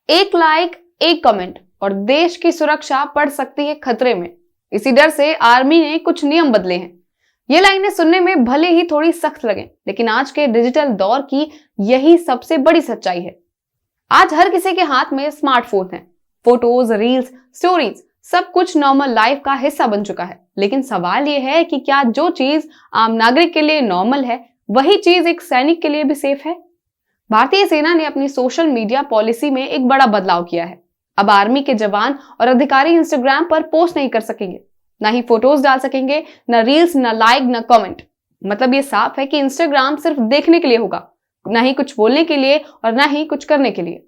एक लाइक, एक कमेंट और देश की सुरक्षा पड़ सकती है खतरे में। इसी डर से आर्मी ने कुछ नियम बदले हैं। ये लाइनें सुनने में भले ही थोड़ी सख्त लगें, लेकिन आज के डिजिटल दौर की यही सबसे बड़ी सच्चाई है। आज हर किसी के हाथ में स्मार्टफोन है। फोटोज, रील्स, स्टोरीज सब कुछ नॉर्मल लाइफ का हिस्सा बन चुका है। लेकिन सवाल यह है कि क्या जो चीज आम नागरिक के लिए नॉर्मल है, वही चीज एक सैनिक के लिए भी सेफ है? भारतीय सेना ने अपनी सोशल मीडिया पॉलिसी में एक बड़ा बदलाव किया है। अब आर्मी के जवान और अधिकारी इंस्टाग्राम पर पोस्ट नहीं कर सकेंगे, ना ही फोटोज डाल सकेंगे, ना रील्स, ना लाइक, ना कमेंट। मतलब ये साफ है कि इंस्टाग्राम सिर्फ देखने के लिए होगा, ना ही कुछ बोलने के लिए और ना ही कुछ करने के लिए।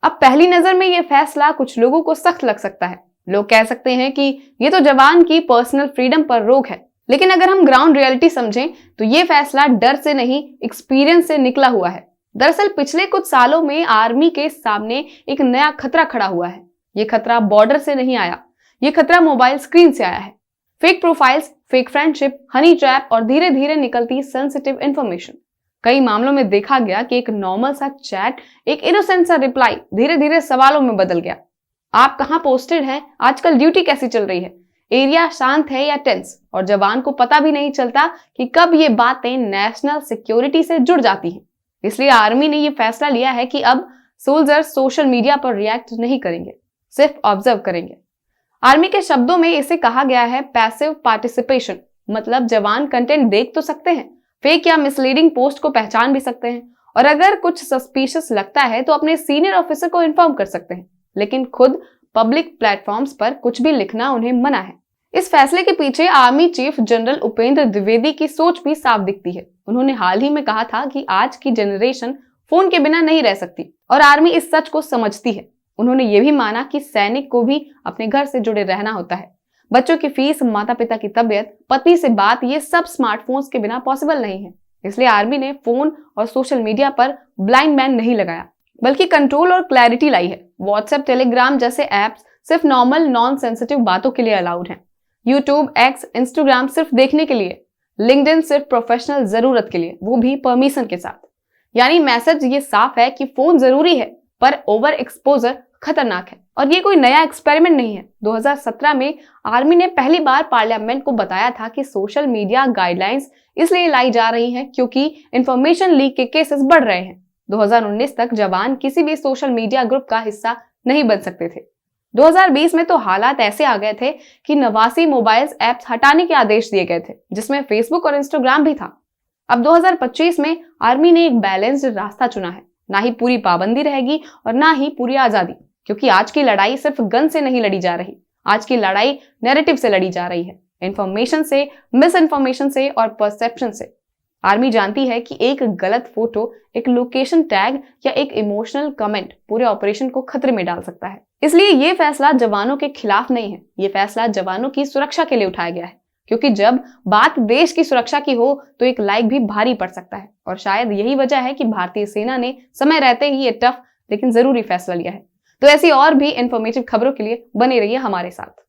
अब पहली नजर में यह फैसला कुछ लोगों को सख्त लग सकता है। लोग कह सकते हैं कि ये तो जवान की पर्सनल फ्रीडम पर रोक है। लेकिन अगर हम ग्राउंड रियलिटी समझें तो ये फैसला डर से नहीं, एक्सपीरियंस से निकला हुआ है। दरअसल पिछले कुछ सालों में आर्मी के सामने एक नया खतरा खड़ा हुआ है। ये खतरा बॉर्डर से नहीं आया, ये खतरा मोबाइल स्क्रीन से आया है। Fake profiles, fake friendship, honey trap और धीरे धीरे निकलती सेंसिटिव इंफॉर्मेशन। कई मामलों में देखा गया कि एक नॉर्मल सा चैट, एक इनोसेंट सा रिप्लाई धीरे धीरे सवालों में बदल गया। आप कहां पोस्टेड हैं, आजकल ड्यूटी कैसी चल रही है, एरिया शांत है या टेंस, और जवान को पता भी नहीं चलता कि कब ये बातें नेशनल सिक्योरिटी से जुड़ जाती हैं। इसलिए आर्मी ने यह फैसला लिया है कि अब सोल्जर सोशल मीडिया पर रिएक्ट नहीं करेंगे, सिर्फ ऑब्जर्व करेंगे। आर्मी के शब्दों में इसे कहा गया है पैसिव पार्टिसिपेशन। मतलब जवान कंटेंट देख तो सकते हैं, फेक या मिसलीडिंग पोस्ट को पहचान भी सकते हैं, और अगर कुछ सस्पिशियस लगता है तो अपने सीनियर ऑफिसर को इन्फॉर्म कर सकते हैं, लेकिन खुद पब्लिक प्लेटफॉर्म्स पर कुछ भी लिखना उन्हें मना है। इस फैसले के पीछे army chief general Upendra Dwivedi की सोच भी साफ दिखती है। उन्होंने हाल ही में कहा था कि आज की जनरेशन फोन के बिना नहीं रह सकती, और आर्मी इस सच को समझती है। उन्होंने ये भी माना कि सैनिक को भी अपने घर से जुड़े रहना होता है। बच्चों की फीस, माता पिता की तबीयत, पति से बात, ये सब स्मार्टफोन्स के बिना पॉसिबल नहीं है। इसलिए आर्मी ने फोन और सोशल मीडिया पर ब्लाइंड बैन नहीं लगाया, बल्कि कंट्रोल और क्लैरिटी लाई है। व्हाट्सएप, टेलीग्राम जैसे ऐप्स सिर्फ नॉर्मल नॉन सेंसिटिव बातों के लिए अलाउड हैं। यूट्यूब, एक्स, इंस्टाग्राम सिर्फ देखने के लिए। लिंक्डइन सिर्फ प्रोफेशनल जरूरत के लिए, वो भी परमिशन के साथ। यानी मैसेज ये साफ है कि फोन जरूरी है, पर ओवर एक्सपोजर खतरनाक है। और ये कोई नया एक्सपेरिमेंट नहीं है। 2017 में आर्मी ने पहली बार पार्लियामेंट को बताया था कि सोशल मीडिया गाइडलाइंस इसलिए लाई जा रही हैं क्योंकि इंफॉर्मेशन लीक के केसेस बढ़ रहे हैं। 2019 तक जवान किसी भी सोशल मीडिया ग्रुप का हिस्सा नहीं बन सकते थे। 2020 में तो हालात ऐसे आ गए थे कि 89 मोबाइल ऐप्स हटाने के आदेश दिए गए थे, जिसमें फेसबुक और इंस्टाग्राम भी था। अब 2025 में आर्मी ने एक बैलेंस्ड रास्ता चुना है। ना ही पूरी पाबंदी रहेगी और ना ही पूरी आजादी, क्योंकि आज की लड़ाई सिर्फ गन से नहीं लड़ी जा रही। आज की लड़ाई नैरेटिव से लड़ी जा रही है, इंफॉर्मेशन से, मिस इन्फॉर्मेशन से और परसेप्शन से। आर्मी जानती है कि एक गलत फोटो, एक लोकेशन टैग या एक इमोशनल कमेंट पूरे ऑपरेशन को खतरे में डाल सकता है। इसलिए ये फैसला जवानों के खिलाफ नहीं है, ये फैसला जवानों की सुरक्षा के लिए उठाया गया है। क्योंकि जब बात देश की सुरक्षा की हो तो एक लाइक भी भारी पड़ सकता है, और शायद यही वजह है कि भारतीय सेना ने समय रहते ही ये टफ लेकिन जरूरी फैसला लिया है। तो ऐसी और भी इंफॉर्मेटिव खबरों के लिए बने रहिए हमारे साथ।